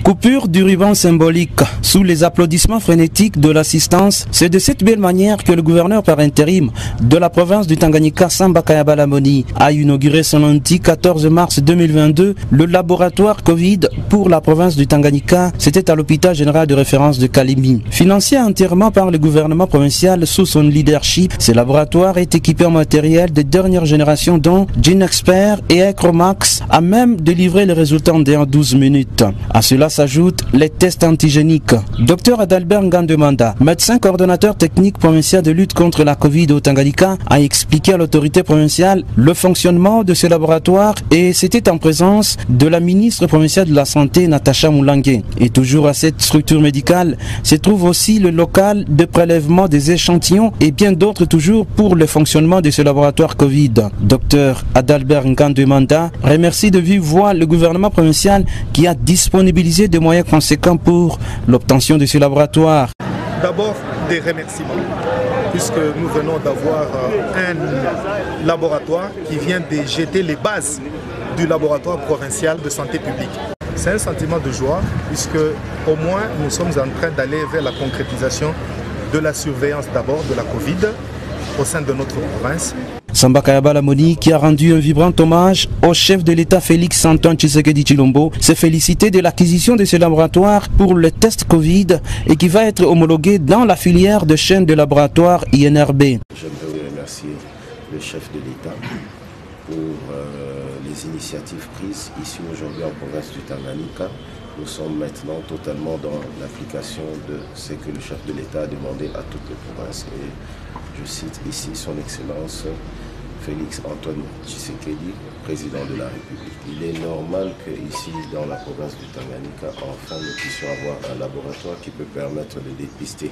Coupure du ruban symbolique sous les applaudissements frénétiques de l'assistance. C'est de cette belle manière que le gouverneur par intérim de la province du Tanganyika, Samba Kayabala Moni, a inauguré son lundi 14 mars 2022 le laboratoire Covid pour la province du Tanganyika. C'était à l'hôpital général de référence de Kalimi. Financé entièrement par le gouvernement provincial sous son leadership, ce laboratoire est équipé en matériel de dernière génération dont GeneXpert et Acromax, à même de livrer les résultats en 12 minutes. À cela s'ajoutent les tests antigéniques. Dr Adalbert Ngandemanda, médecin coordonnateur technique provincial de lutte contre la Covid au Tanganyika, a expliqué à l'autorité provinciale le fonctionnement de ce laboratoire et c'était en présence de la ministre provinciale de la Santé, Natacha Moulangue. Et toujours à cette structure médicale se trouve aussi le local de prélèvement des échantillons et bien d'autres toujours pour le fonctionnement de ce laboratoire Covid. Dr Adalbert Ngandemanda remercie de vive voix le gouvernement provincial qui a disponibilisé des moyens conséquents pour l'obtention de ce laboratoire. D'abord, des remerciements, puisque nous venons d'avoir un laboratoire qui vient de jeter les bases du laboratoire provincial de santé publique. C'est un sentiment de joie, puisque au moins nous sommes en train d'aller vers la concrétisation de la surveillance d'abord de la Covid au sein de notre province. Samba Kayabala Moni, qui a rendu un vibrant hommage au chef de l'État Félix Antoine Tshisekedi Tshilombo, s'est félicité de l'acquisition de ce laboratoire pour le test Covid et qui va être homologué dans la filière de chaîne de laboratoire INRB. J'aimerais remercier le chef de l'État pour les initiatives prises ici aujourd'hui en province du Tanganyika. Nous sommes maintenant totalement dans l'application de ce que le chef de l'État a demandé à toutes les provinces. Et je cite ici son Excellence Félix Antoine Tshisekedi, président de la République. Il est normal qu'ici, dans la province du Tanganyika, enfin nous puissions avoir un laboratoire qui peut permettre de dépister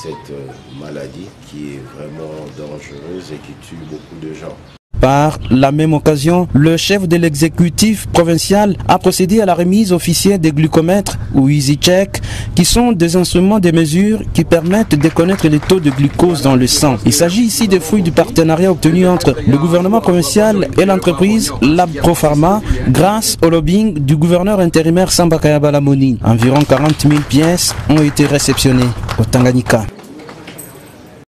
cette maladie qui est vraiment dangereuse et qui tue beaucoup de gens. Par la même occasion, le chef de l'exécutif provincial a procédé à la remise officielle des glucomètres ou EasyCheck, qui sont des instruments de mesure qui permettent de connaître les taux de glucose dans le sang. Il s'agit ici des fruits du partenariat obtenu entre le gouvernement provincial et l'entreprise Lab Propharma grâce au lobbying du gouverneur intérimaire Samba Kayabala Moni. Environ 40 000 pièces ont été réceptionnées au Tanganyika.